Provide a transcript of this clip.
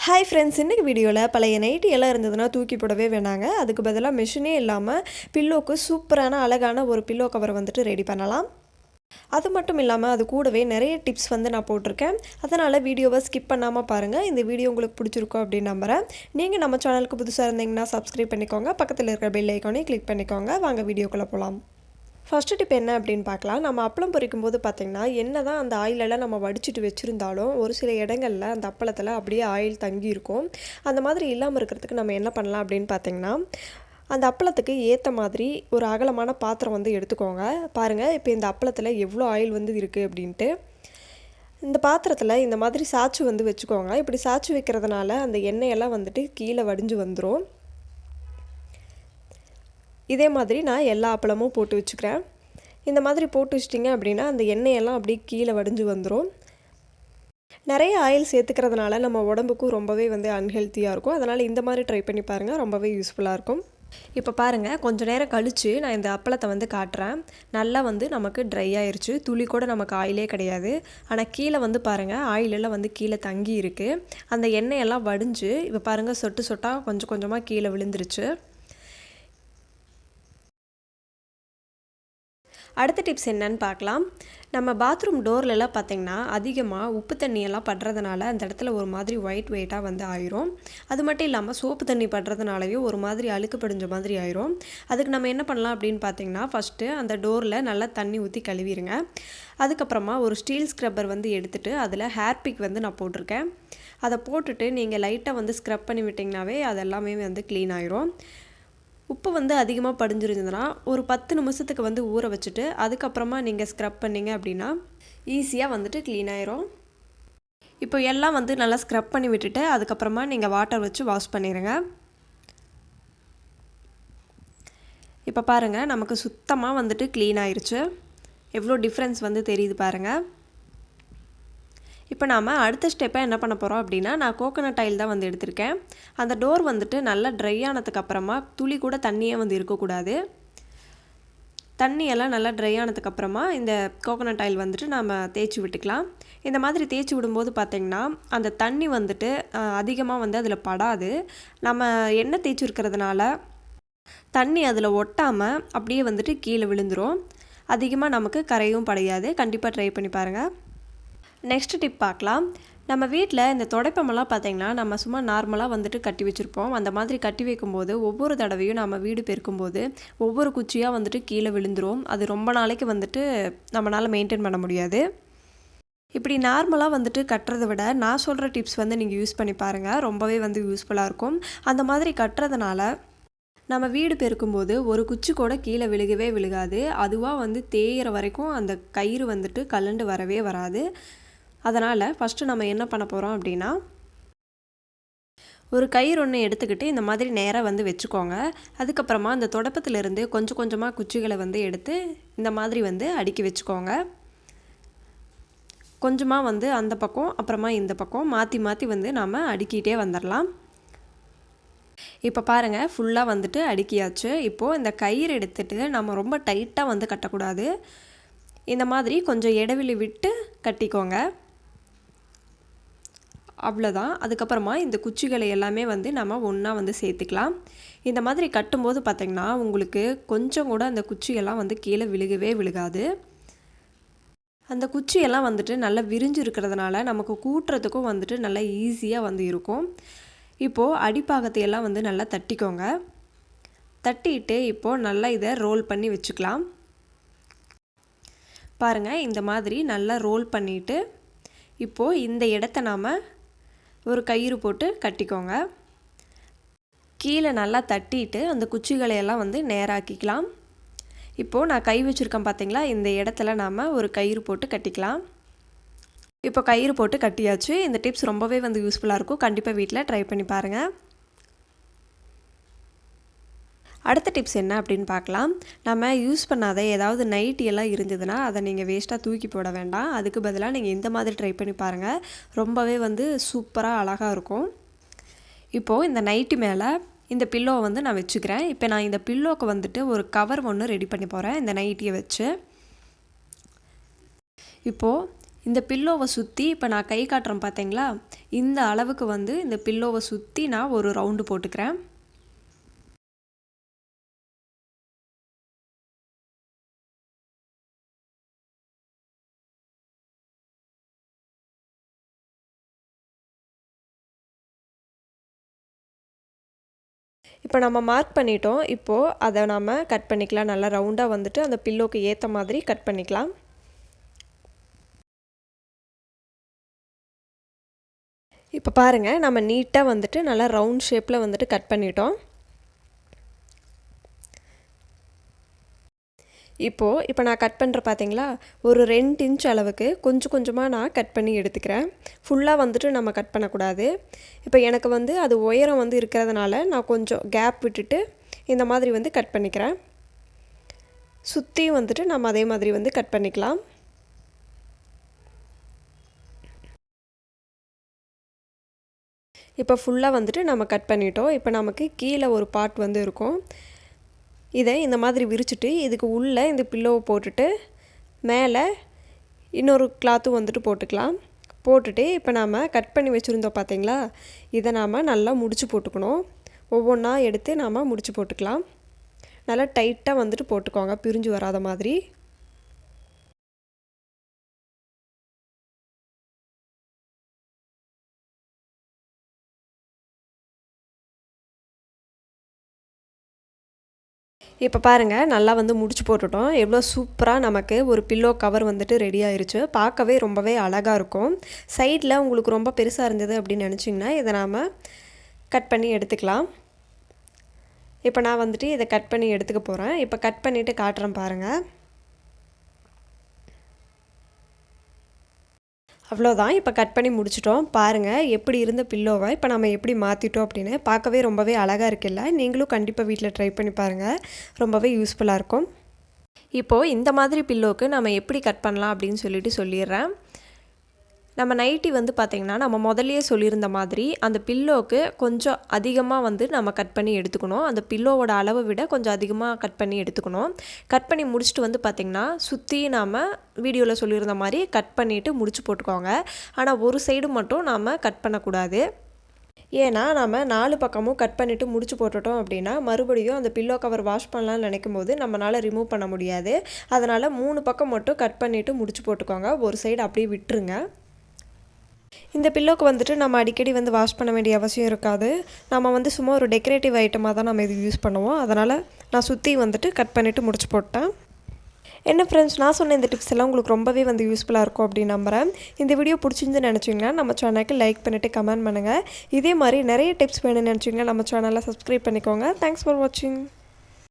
Hi friends, இன்றைக்கி வீடியோவில் பழைய நைட்டி எல்லாம் இருந்ததுன்னா தூக்கி போடவே வேணாங்க. அதுக்கு பதிலாக மிஷினே இல்லாமல் பில்லோக்கு சூப்பரான அழகான ஒரு பில்லோ கவர் வந்துட்டு ரெடி பண்ணலாம். அது மட்டும் இல்லாமல் அது கூடவே நிறைய டிப்ஸ் வந்து நான் போட்டிருக்கேன். அதனால் வீடியோவை ஸ்கிப் பண்ணாமல் பாருங்கள். இந்த வீடியோ உங்களுக்கு பிடிச்சிருக்கோம் அப்படின்னு நம்புகிறேன். நீங்கள் நம்ம சேனலுக்கு புதுசாக இருந்தீங்கன்னா சப்ஸ்கிரைப் பண்ணிக்கோங்க. பக்கத்தில் இருக்கிற பெல் ஐக்கானையும் கிளிக் பண்ணிக்கோங்க. வாங்க வீடியோக்குள்ளே போகலாம். ஃபஸ்ட்டு டிப் என்ன அப்படின்னு பார்க்கலாம். நம்ம அப்பளம் பொரிக்கும் போது பார்த்திங்கன்னா என்ன தான் அந்த ஆயிலெல்லாம் நம்ம வடிச்சிட்டு வச்சுருந்தாலும் ஒரு சில இடங்களில் அந்த அப்பளத்தில் அப்படியே ஆயில் தங்கியிருக்கும். அந்த மாதிரி இல்லாமல் இருக்கிறதுக்கு நம்ம என்ன பண்ணலாம் அப்படின்னு பார்த்திங்கன்னா, அந்த அப்பளத்துக்கு ஏற்ற மாதிரி ஒரு அகலமான பாத்திரம் வந்து எடுத்துக்கோங்க. பாருங்கள், இப்போ இந்த அப்பளத்தில் எவ்வளோ ஆயில் வந்து இருக்குது அப்படின்ட்டு. இந்த பாத்திரத்தில் இந்த மாதிரி சாய்ச்சி வந்து வச்சுக்கோங்க. இப்படி சாய்ச்சி வைக்கிறதுனால அந்த எண்ணெயெல்லாம் வந்துட்டு கீழே வடிஞ்சு வந்துடும். இதே மாதிரி நான் எல்லா அப்பளமும் போட்டு வச்சுக்கிறேன். இந்த மாதிரி போட்டு வச்சிட்டிங்க அப்படின்னா அந்த எண்ணெயெல்லாம் அப்படியே கீழே வடிஞ்சு வந்துடும். நிறைய ஆயில் சேர்த்துக்கிறதுனால நம்ம உடம்புக்கும் ரொம்பவே வந்து அன்ஹெல்த்தியாக இருக்கும். அதனால் இந்த மாதிரி ட்ரை பண்ணி பாருங்கள், ரொம்பவே யூஸ்ஃபுல்லாக இருக்கும். இப்போ பாருங்கள், கொஞ்சம் நேரம் கழித்து நான் இந்த அப்பளத்தை வந்து காட்டுறேன். நல்லா வந்து நமக்கு ட்ரை ஆயிடுச்சு. துளி கூட நமக்கு ஆயிலே கிடையாது. ஆனால் கீழே வந்து பாருங்கள், ஆயிலெல்லாம் வந்து கீழே தங்கி இருக்குது. அந்த எண்ணெயெல்லாம் வடிஞ்சு இப்போ பாருங்கள், சொட்டு சொட்டாக கொஞ்சம் கொஞ்சமாக கீழே விழுந்துருச்சு. அடுத்த டிப்ஸ் என்னன்னு பார்க்கலாம். நம்ம பாத்ரூம் டோர்லலாம் பார்த்திங்கன்னா அதிகமாக உப்பு தண்ணியெல்லாம் படுறதுனால அந்த இடத்துல ஒரு மாதிரி ஒயிட்டாக வந்து ஆயிரும். அது மட்டும் இல்லாமல் சோப்பு தண்ணி படுறதுனாலையும் ஒரு மாதிரி அழுக்கு படிஞ்ச மாதிரி ஆயிரும். அதுக்கு நம்ம என்ன பண்ணலாம் அப்படின்னு பார்த்திங்கன்னா, ஃபஸ்ட்டு அந்த டோரில் நல்லா தண்ணி ஊற்றி கழுவிடுங்க. அதுக்கப்புறமா ஒரு ஸ்டீல் ஸ்க்ரப்பர் வந்து எடுத்துகிட்டு அதில் ஹேர்பிக் வந்து நான் போட்டிருக்கேன். அதை போட்டுட்டு நீங்கள் லைட்டாக வந்து ஸ்க்ரப் பண்ணி விட்டிங்கனாவே அதெல்லாமே வந்து க்ளீன் ஆயிரும். உப்பு வந்து அதிகமாக படிஞ்சிருந்ததுன்னா ஒரு 10 நிமிஷத்துக்கு வந்து ஊற வச்சுட்டு அதுக்கப்புறமா நீங்கள் ஸ்க்ரப் பண்ணிங்க அப்படின்னா ஈஸியாக வந்துட்டு க்ளீன் ஆயிரும். இப்போ எல்லாம் வந்து நல்லா ஸ்க்ரப் பண்ணி விட்டுட்டு அதுக்கப்புறமா நீங்கள் வாட்டர் வச்சு வாஷ் பண்ணிடுங்க. இப்போ பாருங்கள், நமக்கு சுத்தமாக வந்துட்டு க்ளீன் ஆயிடுச்சு. எவ்வளோ டிஃப்ரென்ஸ் வந்து தெரியுது பாருங்கள். இப்போ நாம் அடுத்த ஸ்டெப்பை என்ன பண்ண போகிறோம் அப்படின்னா, நான் கோகோனட் ஆயில் தான் வந்து எடுத்திருக்கேன். அந்த டோர் வந்துட்டு நல்லா ட்ரை ஆனதுக்கு அப்புறமா துளி கூட தண்ணியே வந்து இருக்கக்கூடாது. தண்ணியெல்லாம் நல்லா ட்ரை ஆனதுக்கப்புறமா இந்த கோகோனட் ஆயில் வந்துட்டு நாம் தேய்ச்சி விட்டுக்கலாம். இந்த மாதிரி தேய்ச்சி விடும்போது பார்த்திங்கன்னா அந்த தண்ணி வந்துட்டு அதிகமாக வந்து அதில் படாது. நம்ம எண்ணெய் தேய்ச்சி இருக்கிறதுனால தண்ணி அதில் ஒட்டாமல் அப்படியே வந்துட்டு கீழே விழுந்துடும். அதிகமாக நமக்கு கரையும் படையாது. கண்டிப்பாக ட்ரை பண்ணி பாருங்கள். நெக்ஸ்ட் டிப் பார்க்கலாம். நம்ம வீட்டில் இந்த துடைப்பமெல்லாம் பார்த்திங்கன்னா நம்ம சும்மா நார்மலாக வந்துட்டு கட்டி வச்சுருப்போம். அந்த மாதிரி கட்டி வைக்கும்போது ஒவ்வொரு தடவையும் நம்ம வீடு பெருக்கும்போது ஒவ்வொரு குச்சியாக வந்துட்டு கீழே விழுந்துடும். அது ரொம்ப நாளைக்கு வந்துட்டு நம்மளால் மெயின்டைன் பண்ண முடியாது. இப்படி நார்மலாக வந்துட்டு கட்டுறதை விட நான் சொல்கிற டிப்ஸ் வந்து நீங்கள் யூஸ் பண்ணி பாருங்கள். ரொம்பவே வந்து யூஸ்ஃபுல்லாக இருக்கும். அந்த மாதிரி கட்டுறதுனால நம்ம வீடு பெருக்கும்போது ஒரு குச்சி கூட கீழே விழுகவே விழுகாது. அதுவாக வந்து தேயிற வரைக்கும் அந்த கயிறு வந்துட்டு கலண்டு வரவே வராது. அதனால் ஃபஸ்ட்டு நம்ம என்ன பண்ண போகிறோம் அப்படின்னா, ஒரு கயிறு ஒன்று எடுத்துக்கிட்டு இந்த மாதிரி நேராக வந்து வச்சுக்கோங்க. அதுக்கப்புறமா அந்த தொடப்பத்திலிருந்து கொஞ்சம் கொஞ்சமாக குச்சிகளை வந்து எடுத்து இந்த மாதிரி வந்து அடுக்கி வச்சுக்கோங்க. கொஞ்சமாக வந்து அந்த பக்கம் அப்புறமா இந்த பக்கம் மாற்றி மாற்றி வந்து நாம் அடுக்கிட்டே வந்துடலாம். இப்போ பாருங்கள், ஃபுல்லாக வந்துட்டு அடுக்கியாச்சு. இப்போது இந்த கயிறு எடுத்துகிட்டு நம்ம ரொம்ப டைட்டாக வந்து கட்டக்கூடாது. இந்த மாதிரி கொஞ்சம் இடைவெளி விட்டு கட்டிக்கோங்க. அவ்வளோதான். அதுக்கப்புறமா இந்த குச்சிகளை எல்லாமே வந்து நம்ம ஒன்றா வந்து சேர்த்துக்கலாம். இந்த மாதிரி கட்டும்போது பார்த்திங்கன்னா உங்களுக்கு கொஞ்சம் கூட அந்த குச்சியெல்லாம் வந்து கீழே விழுகவே விழுகாது. அந்த குச்சியெல்லாம் வந்துட்டு நல்லா விரிஞ்சு இருக்கிறதுனால நமக்கு கூட்டுறதுக்கும் வந்துட்டு நல்லா ஈஸியாக வந்து இருக்கும். இப்போது அடிப்பாகத்தையெல்லாம் வந்து நல்லா தட்டிக்கோங்க. தட்டிட்டு இப்போது நல்லா இதை ரோல் பண்ணி வச்சுக்கலாம். பாருங்கள், இந்த மாதிரி நல்லா ரோல் பண்ணிவிட்டு இப்போது இந்த இடத்த நாம் ஒரு கயிறு போட்டு கட்டிக்கோங்க. கீழே நல்லா தட்டிட்டு அந்த குச்சிகளையெல்லாம் வந்து நேராக்கிக்கலாம். இப்போது நான் கை வச்சுருக்கேன் பார்த்திங்களா, இந்த இடத்துல நாம் ஒரு கயிறு போட்டு கட்டிக்கலாம். இப்போ கயிறு போட்டு கட்டியாச்சு. இந்த டிப்ஸ் ரொம்பவே வந்து யூஸ்ஃபுல்லாக இருக்கும். கண்டிப்பாக வீட்டில் ட்ரை பண்ணி பாருங்கள். அடுத்த டிப்ஸ் என்ன அப்படின்னு பார்க்கலாம். நம்ம யூஸ் பண்ணாத ஏதாவது நைட்டி எல்லாம் இருந்ததுன்னா அதை நீங்கள் வேஸ்ட்டாக தூக்கி போட வேண்டாம். அதுக்கு பதிலாக நீங்கள் இந்த மாதிரி ட்ரை பண்ணி பாருங்கள். ரொம்பவே வந்து சூப்பராக அழகாக இருக்கும். இப்போது இந்த நைட்டி மேலே இந்த பில்லோவை வந்து நான் வச்சுக்கிறேன். இப்போ நான் இந்த பில்லோக்கு வந்துட்டு ஒரு கவர் ஒன்று ரெடி பண்ணி போகிறேன் இந்த நைட்டியை வச்சு. இப்போது இந்த பில்லோவை சுற்றி இப்போ நான் கை காட்டுறேன் பார்த்தீங்களா, இந்த அளவுக்கு வந்து இந்த பில்லோவை சுற்றி நான் ஒரு ரவுண்டு போட்டுக்கிறேன். இப்போ நம்ம மார்க் பண்ணிட்டோம். இப்போது அதை நம்ம கட் பண்ணிக்கலாம். நல்லா ரவுண்டாக வந்துட்டு அந்த பில்லோக்கு ஏற்ற மாதிரி கட் பண்ணிக்கலாம். இப்போ பாருங்கள், நம்ம நீட்டாக வந்துட்டு நல்லா ரவுண்ட் ஷேப்பில் வந்துட்டு கட் பண்ணிட்டோம். இப்போ நான் கட் பண்ணுற பார்த்தீங்களா, ஒரு 2 இன்ச் அளவுக்கு கொஞ்சம் கொஞ்சமாக நான் கட் பண்ணி எடுத்துக்கிறேன். ஃபுல்லாக வந்துட்டு நம்ம கட் பண்ணக்கூடாது. இப்போ எனக்கு வந்து அது உயரம் வந்து இருக்கிறதுனால நான் கொஞ்சம் கேப் விட்டுட்டு இந்த மாதிரி வந்து கட் பண்ணிக்கிறேன். சுற்றியும் வந்துட்டு நம்ம அதே மாதிரி வந்து கட் பண்ணிக்கலாம். இப்போ ஃபுல்லாக வந்துட்டு நம்ம கட் பண்ணிட்டோம். இப்போ நமக்கு கீழே ஒரு பார்ட் வந்து இருக்கும். இதை இந்த மாதிரி விரிச்சிட்டு இதுக்கு உள்ளே இந்த பில்லோவை போட்டுட்டு மேலே இன்னொரு கிளாத்தும் வந்துட்டு போட்டுக்கலாம். போட்டுட்டு இப்போ நாம் கட் பண்ணி வச்சுருந்தோம் பார்த்தீங்களா, இதை நாம் நல்லா முடிச்சு போட்டுக்கணும். ஒவ்வொன்றா எடுத்து நாம் முடிச்சு போட்டுக்கலாம். நல்லா டைட்டாக வந்துட்டு போட்டுக்கோங்க, பிரிஞ்சு வராத மாதிரி. இப்போ பாருங்கள், நல்லா வந்து முடிச்சு போட்டுட்டோம். எவ்வளோ சூப்பராக நமக்கு ஒரு பில்லோ கவர் வந்துட்டு ரெடி ஆயிருச்சு. பார்க்கவே ரொம்பவே அழகாக இருக்கும். சைடில் உங்களுக்கு ரொம்ப பெருசாக இருந்தது அப்படின்னு நினச்சிங்கன்னா இதை நாம் கட் பண்ணி எடுத்துக்கலாம். இப்போ நான் வந்துட்டு இதை கட் பண்ணி எடுத்துக்க போகிறேன். இப்போ கட் பண்ணிவிட்டு காட்டுறேன் பாருங்கள். அவ்வளோதான், இப்போ கட் பண்ணி முடிச்சிட்டோம். பாருங்கள் எப்படி இருந்த பில்லோவை இப்போ நம்ம எப்படி மாற்றிட்டோம் அப்படின்னு. பார்க்கவே ரொம்பவே அழகாக இருக்குல்ல. நீங்களும் கண்டிப்பாக வீட்டில் ட்ரை பண்ணி பாருங்கள், ரொம்பவே யூஸ்ஃபுல்லாக இருக்கும். இப்போது இந்த மாதிரி பில்லோவுக்கு நம்ம எப்படி கட் பண்ணலாம் அப்படின்னு சொல்லிடுறேன். நம்ம நைட்டி வந்து பார்த்திங்கன்னா நம்ம முதல்லையே சொல்லியிருந்த மாதிரி அந்த பில்லோவுக்கு கொஞ்சம் அதிகமாக வந்து நம்ம கட் பண்ணி எடுத்துக்கணும். அந்த பில்லோவோட அளவை விட கொஞ்சம் அதிகமாக கட் பண்ணி எடுத்துக்கணும். கட் பண்ணி முடிச்சுட்டு வந்து பார்த்திங்கன்னா சுற்றி நாம் வீடியோவில் சொல்லியிருந்த மாதிரி கட் பண்ணிவிட்டு முடிச்சு போட்டுக்கோங்க. ஆனால் ஒரு சைடு மட்டும் நாம் கட் பண்ணக்கூடாது. ஏன்னா நம்ம 4 பக்கமும் கட் பண்ணிவிட்டு முடிச்சு போட்டுட்டோம் அப்படின்னா மறுபடியும் அந்த பில்லோ கவர் வாஷ் பண்ணலான்னு நினைக்கும் போது நம்மளால் ரிமூவ் பண்ண முடியாது. அதனால் 3 பக்கம் மட்டும் கட் பண்ணிவிட்டு முடிச்சு போட்டுக்கோங்க. ஒரு சைடு அப்படியே விட்டுருங்க. இந்த பில்லோக்கு வந்துட்டு நம்ம அடிக்கடி வந்து வாஷ் பண்ண வேண்டிய அவசியம் இருக்காது. நம்ம வந்து சும்மா ஒரு டெக்கரேட்டிவ் ஐட்டமாக தான் நம்ம இது யூஸ் பண்ணுவோம். அதனால் நான் சுற்றி வந்துட்டு கட் பண்ணிவிட்டு முடிச்சு போட்டேன். என்ன ஃப்ரெண்ட்ஸ், நான் சொன்ன இந்த டிப்ஸ் எல்லாம் உங்களுக்கு ரொம்பவே வந்து யூஸ்ஃபுல்லாக இருக்கும் அப்படின்னு நம்புகிறேன். இந்த வீடியோ பிடிச்சிருந்து நினச்சிங்கன்னா நம்ம சேனலுக்கு லைக் பண்ணிவிட்டு கமெண்ட் பண்ணுங்கள். இதே மாதிரி நிறைய டிப்ஸ் வேணும்னு நினச்சிங்கன்னா நம்ம சேனலை சப்ஸ்கிரைப் பண்ணிக்கோங்க. தேங்க்ஸ் ஃபார் வாட்சிங்.